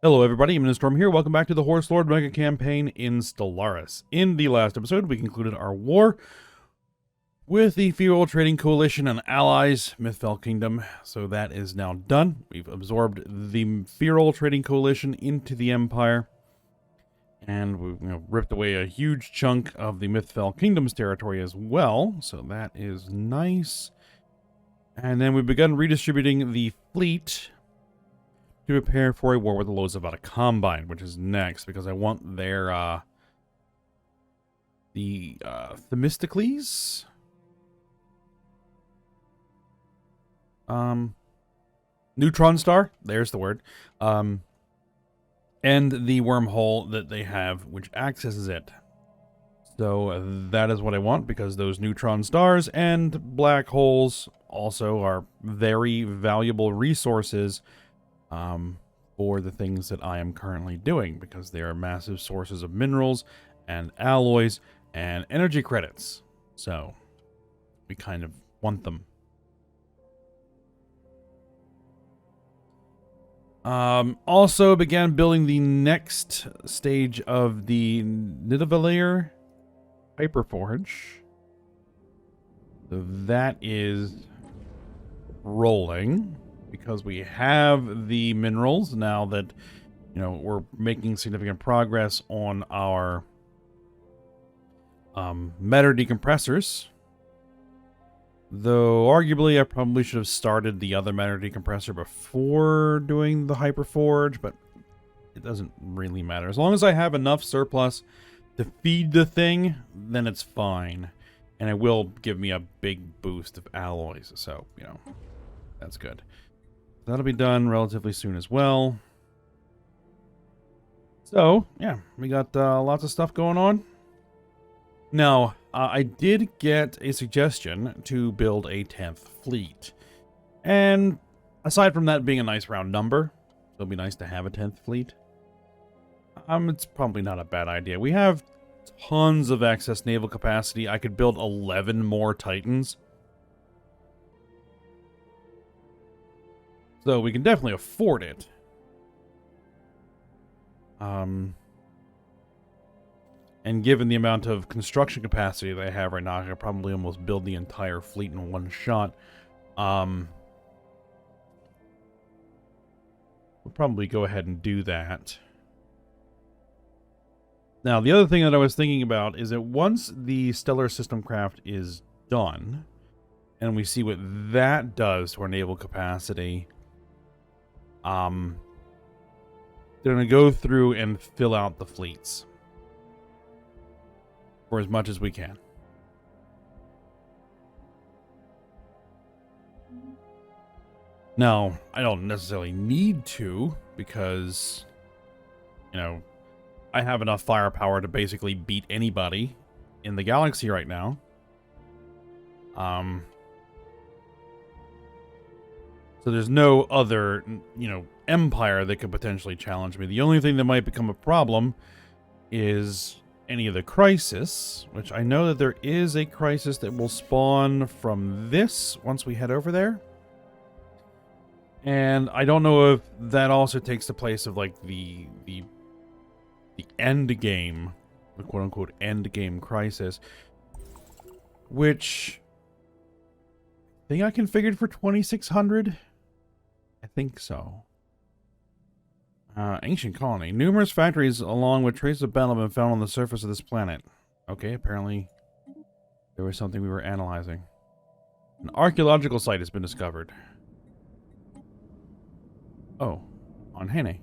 Hello everybody, I'm Storm here. Welcome back to the Horse Lord Mega Campaign in Stellaris. In the last episode, we concluded our war with the Feral Trading Coalition and allies, Mythfell Kingdom. So that is now done. We've absorbed the Feral Trading Coalition into the Empire. And we've ripped away a huge chunk of the Mythfell Kingdom's territory as well. So that is nice. And then we've begun redistributing the fleet to prepare for a war with the Lozavata Combine, which is next, because I want their, Themistocles? Neutron Star, there's the word, and the wormhole that they have, which accesses it. So that is what I want, because those neutron stars and black holes also are very valuable resources for the things that I am currently doing, because they are massive sources of minerals and alloys and energy credits. So we kind of want them. Also began building the next stage of the Nidavellir Hyperforge. So that is rolling, because we have the minerals now that, we're making significant progress on our matter decompressors. Though, arguably, I probably should have started the other matter decompressor before doing the Hyperforge, but it doesn't really matter. As long as I have enough surplus to feed the thing, then it's fine. And it will give me a big boost of alloys, so, that's good. That'll be done relatively soon as well. So, yeah, we got lots of stuff going on. Now, I did get a suggestion to build a 10th fleet. And aside from that being a nice round number, it'll be nice to have a 10th fleet. It's probably not a bad idea. We have tons of excess naval capacity. I could build 11 more Titans. So we can definitely afford it. And given the amount of construction capacity that I have right now, I could probably almost build the entire fleet in one shot. We'll probably go ahead and do that. Now, the other thing that I was thinking about is that once the Stellar System Craft is done, and we see what that does to our naval capacity, they're going to go through and fill out the fleets for as much as we can. Now, I don't necessarily need to, because, I have enough firepower to basically beat anybody in the galaxy right now. So there's no other, empire that could potentially challenge me. The only thing that might become a problem is any of the crisis, which I know that there is a crisis that will spawn from this once we head over there. And I don't know if that also takes the place of, like, the end game, the quote-unquote end game crisis, which I think I configured for 2600. I think so. Ancient colony. Numerous factories along with traces of battle have been found on the surface of this planet. Okay, apparently there was something we were analyzing. An archaeological site has been discovered. Oh, on Hene.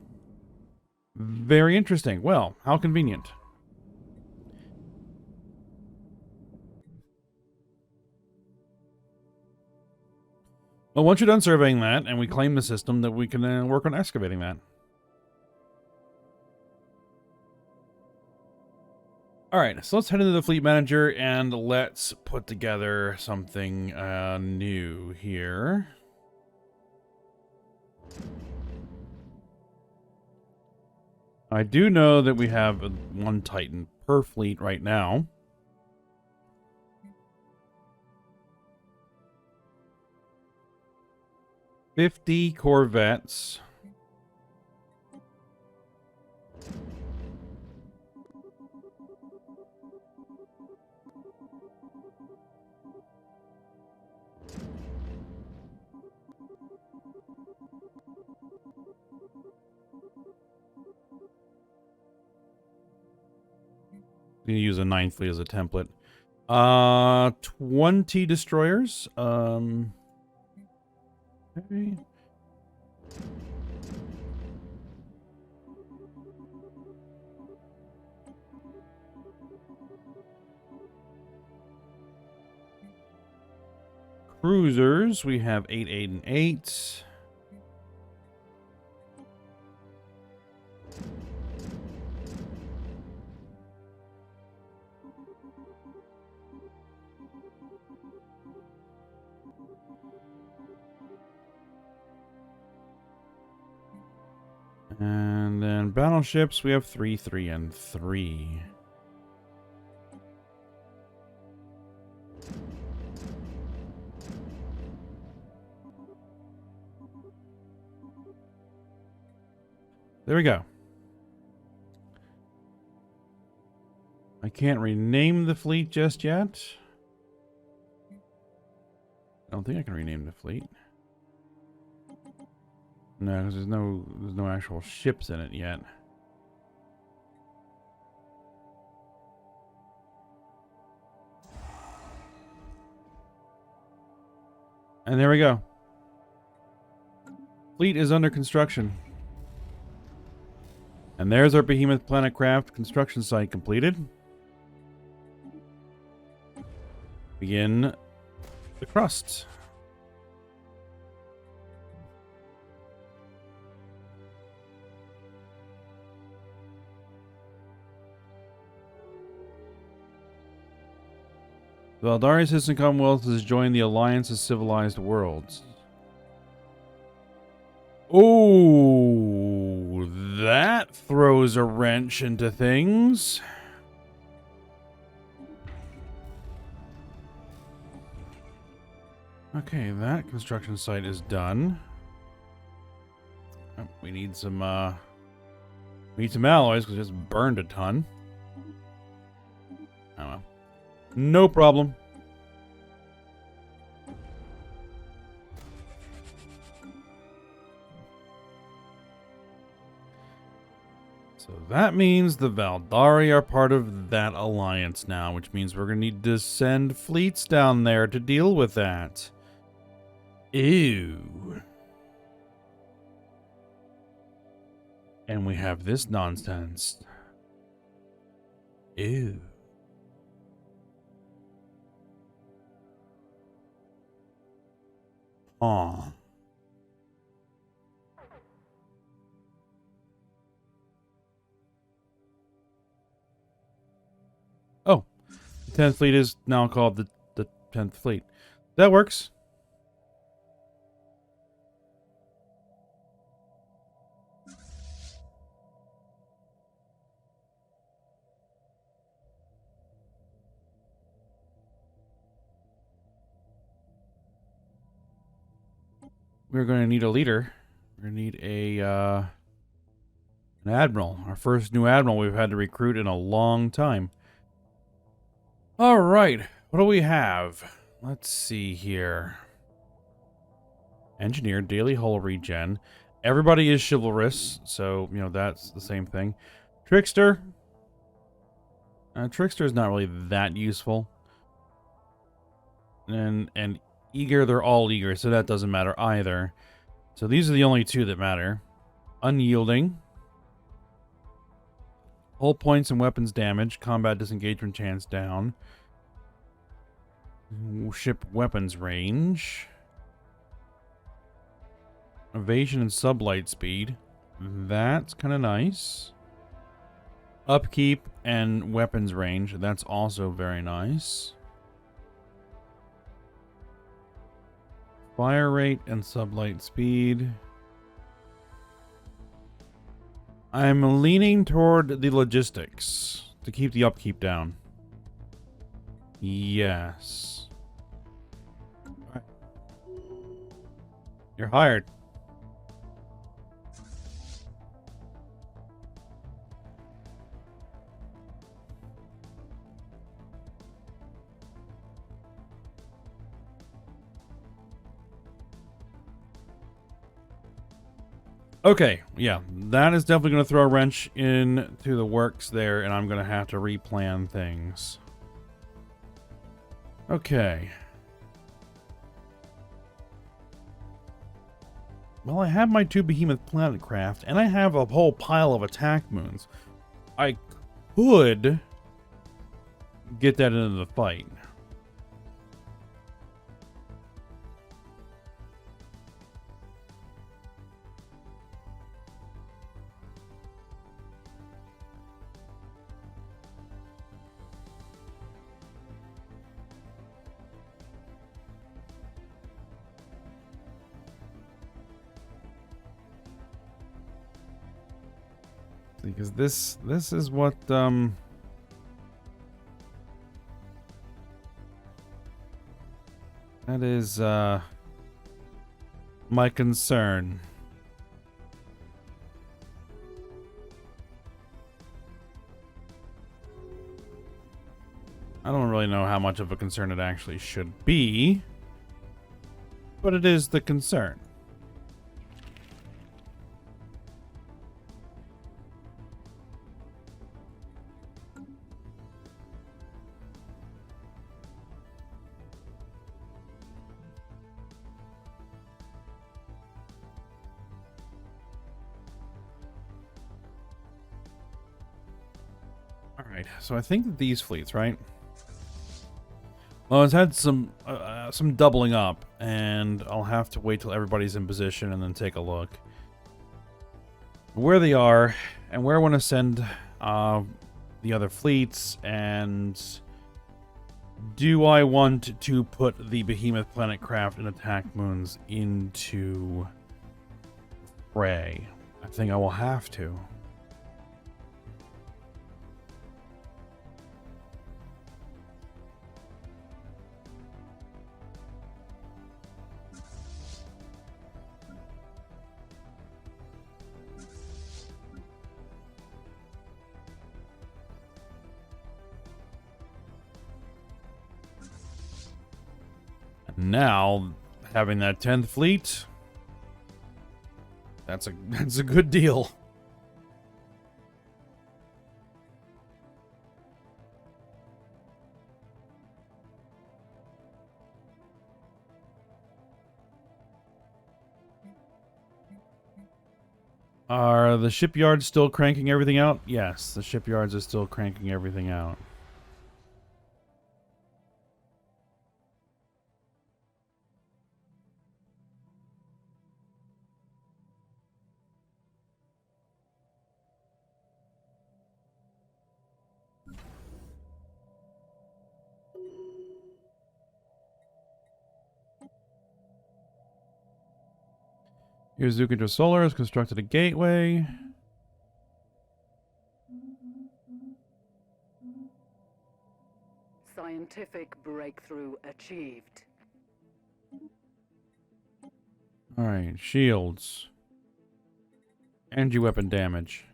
Very interesting. Well, how convenient. Well, once you're done surveying that, and we claim the system, that we can work on excavating that. Alright, so let's head into the fleet manager, and let's put together something new here. I do know that we have one Titan per fleet right now. $50 Corvettes. I'm gonna use a 9th fleet as a template. 20 destroyers. Okay. Cruisers, we have 8, 8, and 8. And then battleships, we have 3, 3, and 3. There we go. I can't rename the fleet just yet. I don't think I can rename the fleet. No, because there's no actual ships in it yet. And there we go. Fleet is under construction. And there's our Behemoth Planet Craft construction site completed. Begin the crust. The Aldari System Commonwealth has joined the Alliance of Civilized Worlds. Oh, that throws a wrench into things. Okay, that construction site is done. Oh, we need some alloys because we just burned a ton. Oh well. No problem. So that means the Valdari are part of that alliance now, which means we're going to need to send fleets down there to deal with that. Ew. And we have this nonsense. Ew. Aw. Oh, the 10th fleet is now called the 10th fleet. That works. We're going to need a leader. We're going to need an admiral. Our first new admiral we've had to recruit in a long time. All right. What do we have? Let's see here. Engineer, daily hull regen. Everybody is chivalrous, so, you know, that's the same thing. Trickster. Trickster is not really that useful. And eager, they're all eager, so that doesn't matter either. So these are the only two that matter. Unyielding. Hull points and weapons damage. Combat disengagement chance down. Ship weapons range. Evasion and sublight speed. That's kind of nice. Upkeep and weapons range. That's also very nice. Fire rate and sublight speed. I'm leaning toward the logistics to keep the upkeep down. Yes. All right. You're hired. Okay, yeah, that is definitely going to throw a wrench into the works there, and I'm going to have to replan things. Okay. Well, I have my 2 behemoth planet craft, and I have a whole pile of attack moons. I could get that into the fight. Because this is what that is my concern. I don't really know how much of a concern it actually should be, but it is the concern. Alright, so I think that these fleets, right? Well, it's had some doubling up, and I'll have to wait till everybody's in position and then take a look where they are and where I want to send the other fleets, and do I want to put the Behemoth Planet Craft and Attack Moons into fray? I think I will have to. Now, having that 10th fleet, that's a good deal. Are the shipyards still cranking everything out? Yes, the shipyards are still cranking everything out. Here's Gigastructural has constructed a gateway. Scientific breakthrough achieved. Alright, shields. Energy weapon damage.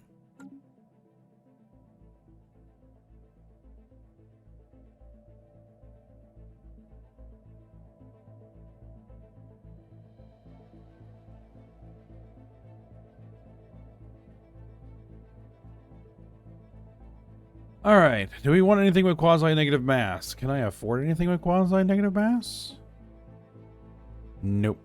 Alright, do we want anything with quasi-negative mass? Can I afford anything with quasi-negative mass? Nope.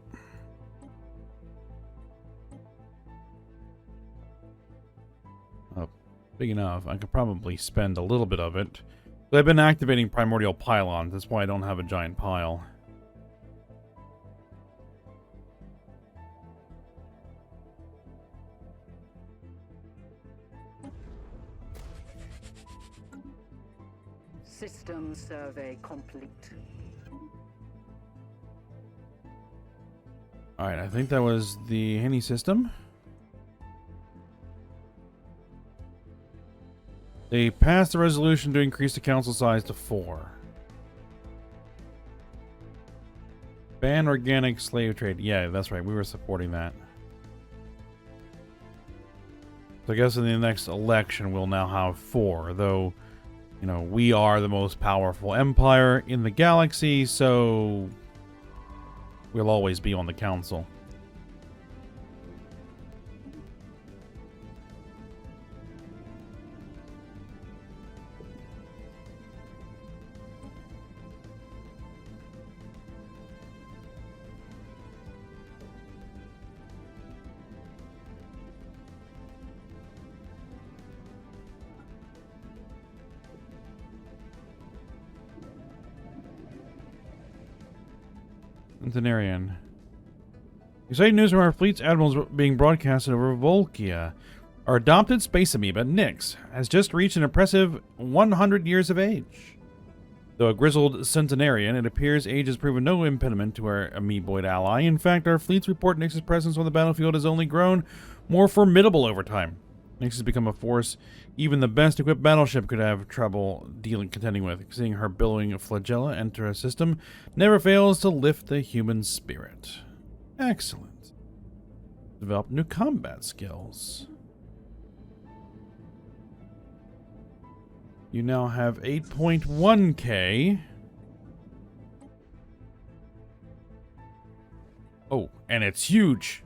Oh, big enough. I could probably spend a little bit of it. But I've been activating primordial pylons, that's why I don't have a giant pile. System survey complete. Alright, I think that was the Henny system. They passed the resolution to increase the council size to 4. Ban organic slave trade. Yeah, that's right. We were supporting that. So I guess in the next election we'll now have 4, though, you know, we are the most powerful empire in the galaxy, so we'll always be on the council. Centenarian. Exciting news from our fleet's admirals being broadcasted over Volkia. Our adopted space amoeba, Nyx, has just reached an impressive 100 years of age. Though a grizzled centenarian, it appears age has proven no impediment to our amoeboid ally. In fact, our fleets report Nyx's presence on the battlefield has only grown more formidable over time. Nyx has become a force even the best equipped battleship could have trouble contending with. Seeing her billowing flagella enter a system never fails to lift the human spirit. Excellent. Develop new combat skills. You now have 8.1k. Oh, and it's huge.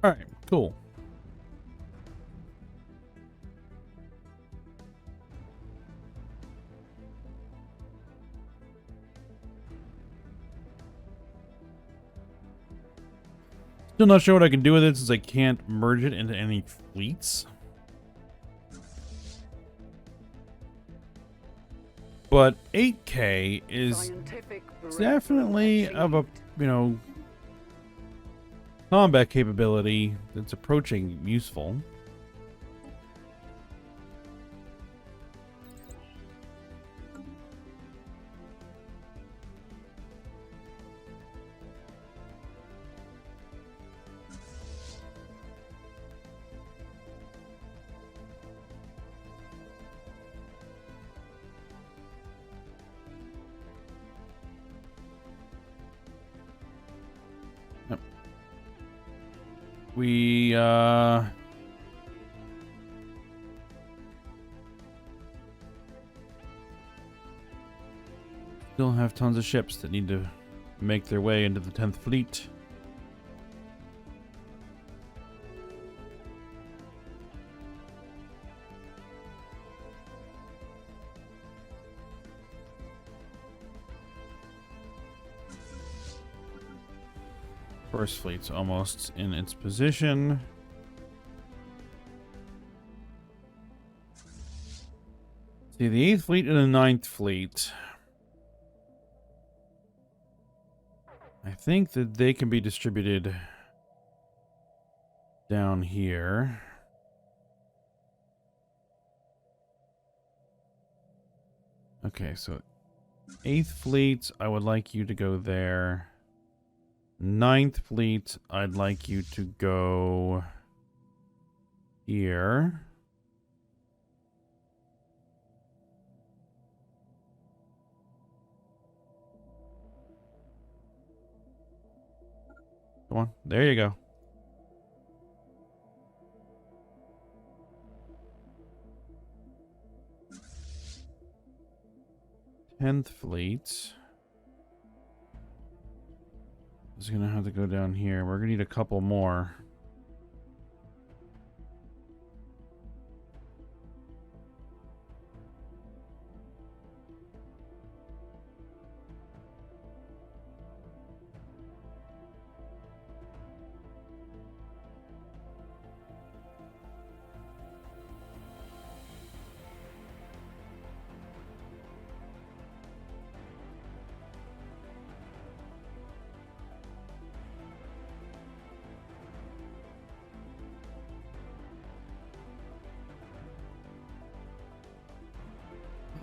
Alright, cool. Still not sure what I can do with it since I can't merge it into any fleets. But 8k is definitely of a, you know, combat capability that's approaching useful. We, still have tons of ships that need to make their way into the 10th Fleet. First Fleet's almost in its position. See, the 8th Fleet and the 9th Fleet. I think that they can be distributed down here. Okay, so 8th Fleet, I would like you to go there. 9th Fleet, I'd like you to go here. Come on, there you go. Tenth Fleet is gonna have to go down here. We're gonna need a couple more.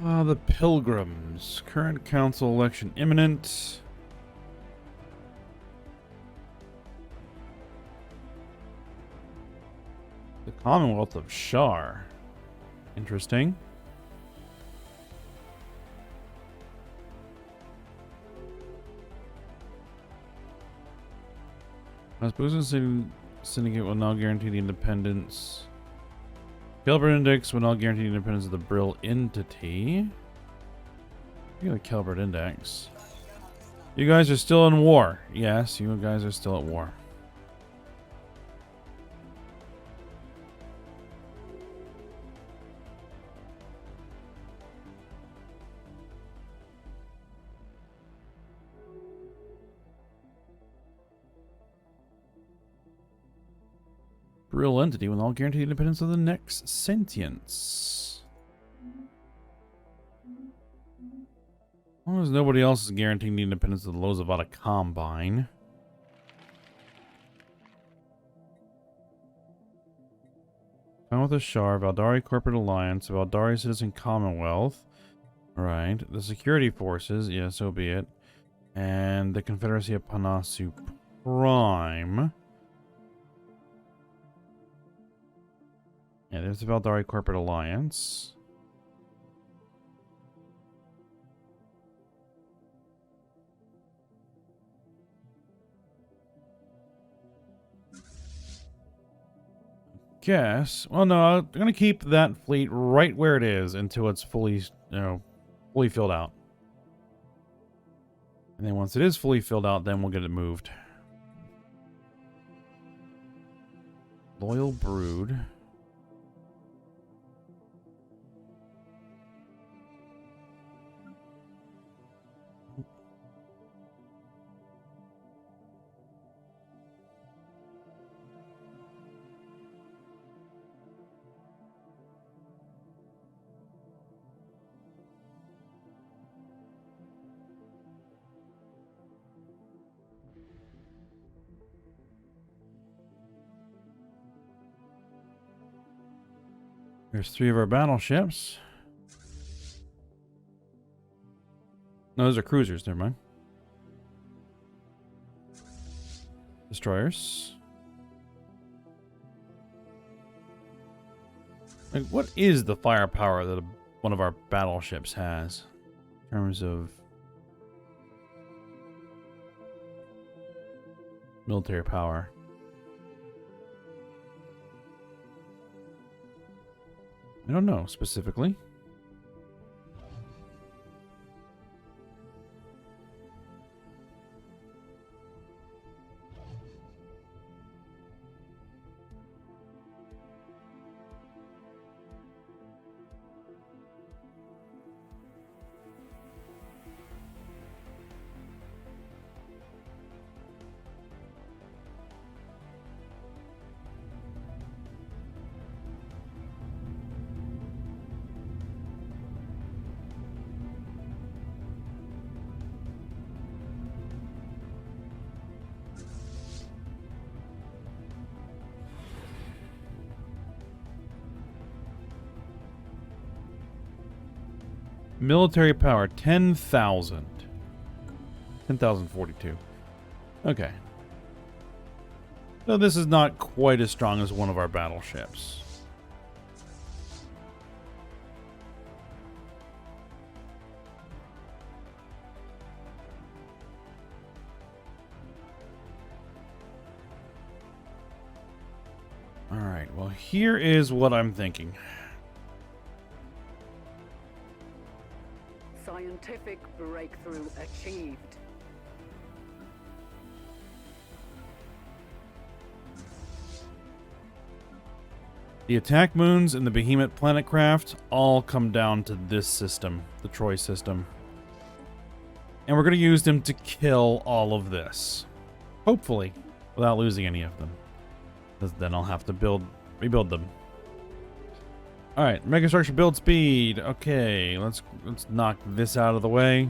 The Pilgrims. Current council election imminent. The Commonwealth of Shar. Interesting. As Boozing Syndicate will now guarantee the independence. Calibert Index will now guarantee the independence of the Brill entity. You got a Calibert Index. You guys are still in war. Yes, you guys are still at war. Real entity with all guaranteed independence of the next sentience. As long as nobody else is guaranteeing the independence of the Lozavata Combine. Commonwealth of Shar, Valdari Corporate Alliance, Valdari Citizen Commonwealth. Right. The security forces, yeah, so be it. And the Confederacy of Panasu Prime. Yeah, there's the Valdari Corporate Alliance. Guess. Well, no, I'm gonna keep that fleet right where it is until it's fully, fully filled out. And then once it is fully filled out, then we'll get it moved. Loyal Brood. There's 3 of our battleships. No, those are cruisers, never mind. Destroyers. Like, what is the firepower that one of our battleships has in terms of military power? I don't know specifically. Military power, 10,000. 10,042. Okay. So this is not quite as strong as one of our battleships. Alright, well here is what I'm thinking. Scientific breakthrough achieved. The attack moons and the behemoth planet craft all come down to this system, the Troy system. And we're going to use them to kill all of this. Hopefully, without losing any of them. Because then I'll have to rebuild them. Alright, megastructure build speed. Okay, let's knock this out of the way.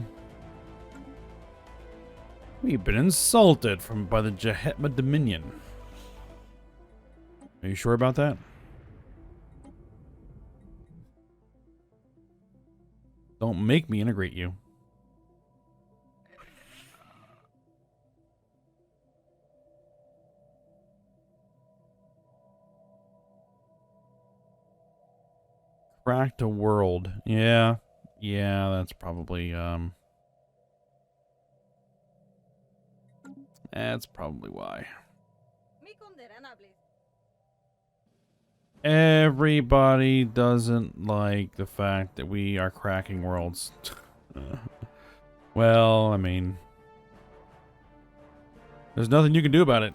We've been insulted by the Jahetma Dominion. Are you sure about that? Don't make me integrate you. Cracked a world. Yeah, that's probably that's probably why. Everybody doesn't like the fact that we are cracking worlds. Well, I mean, there's nothing you can do about it.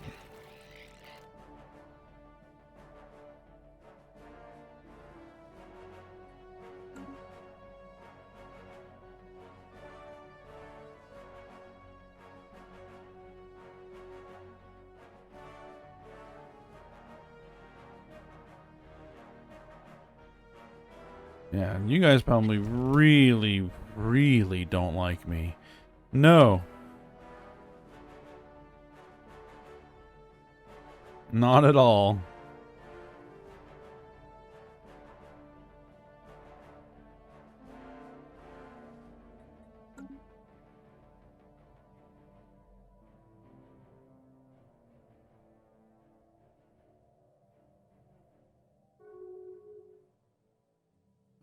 Yeah, you guys probably really, really don't like me. No. Not at all.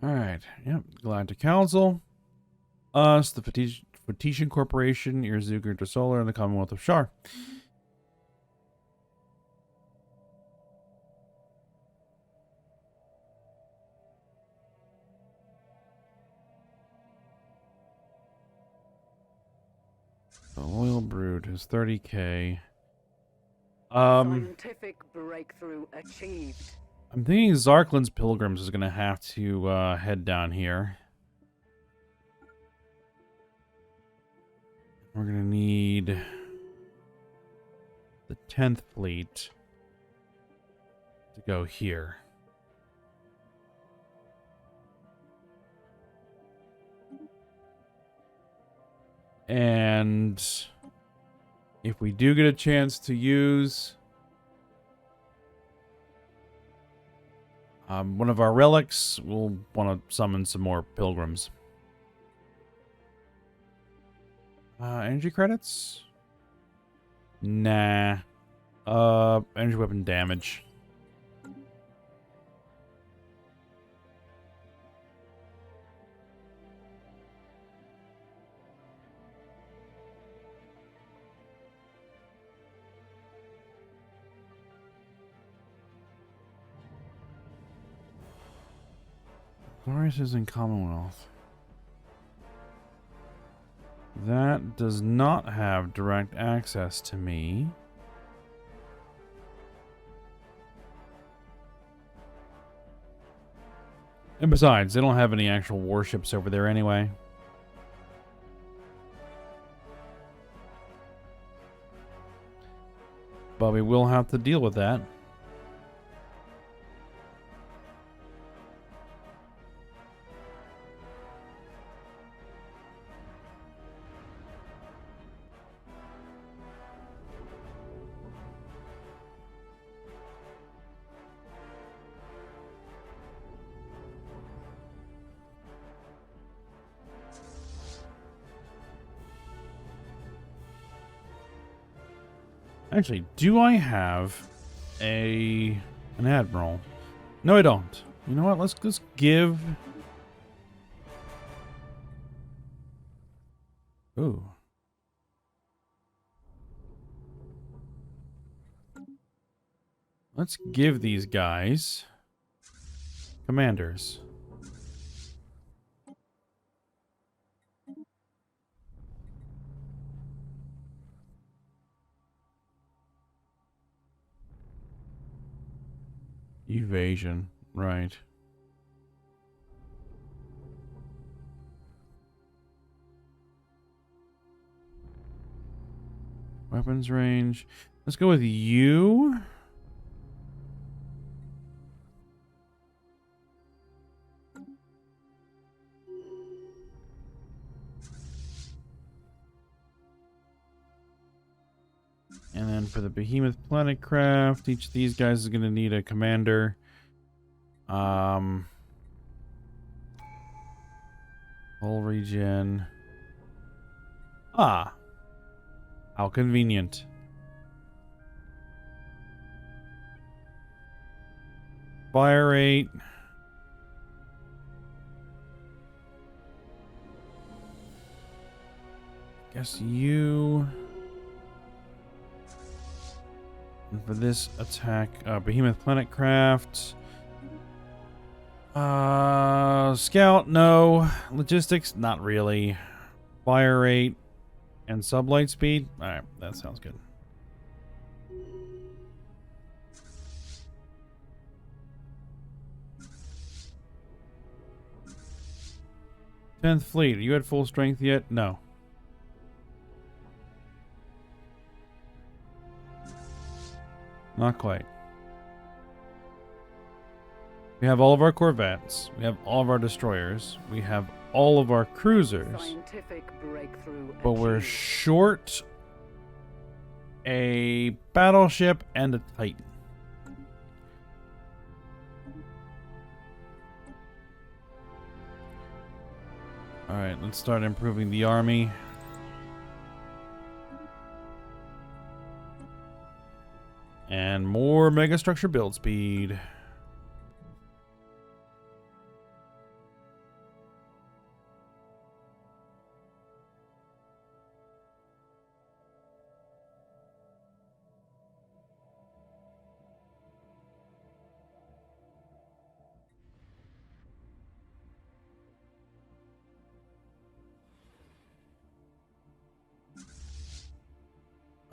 Alright, yep. Galactic Council. Us, the Petitian Corporation, Irzuger Intersolar, and the Commonwealth of Shar. The Loyal Brood is 30k. Scientific breakthrough achieved. I'm thinking Zarklin's Pilgrims is going to have to head down here. We're going to need the 10th Fleet to go here. And if we do get a chance to use one of our relics, we'll want to summon some more pilgrims. Energy credits? Nah. Energy weapon damage. Glorious is in Commonwealth. That does not have direct access to me. And besides, they don't have any actual warships over there anyway. But we will have to deal with that. Actually, do I have an admiral? No, I don't. You know what? Let's just give. Ooh. Let's give these guys commanders. Evasion, right. Weapons range. Let's go with you. And then for the Behemoth Planet Craft, each of these guys is going to need a commander. Hull regen. Ah. How convenient. Fire rate. Guess you. And for this attack, Behemoth Planet Craft. Scout, no. Logistics, not really. Fire rate and sublight speed. Alright, that sounds good. Tenth Fleet, are you at full strength yet? No. Not quite. We have all of our corvettes. We have all of our destroyers. We have all of our cruisers. Scientific breakthrough But we're achieved. short a battleship and a Titan. Alright, let's start improving the army. And more megastructure build speed.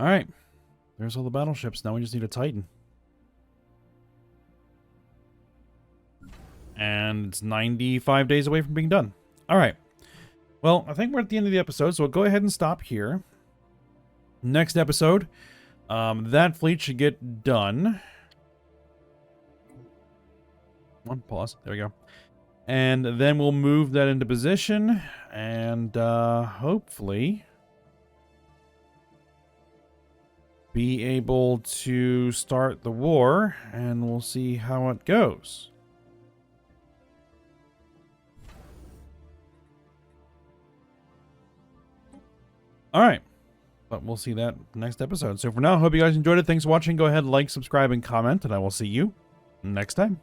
Alright. There's all the battleships. Now we just need a Titan. And it's 95 days away from being done. Alright. Well, I think we're at the end of the episode, so we'll go ahead and stop here. Next episode, that fleet should get done. One pause. There we go. And then we'll move that into position. And hopefully be able to start the war, and we'll see how it goes. All right, but we'll see that next episode. So for now, hope you guys enjoyed it. Thanks for watching. Go ahead, like, subscribe, and comment, and I will see you next time.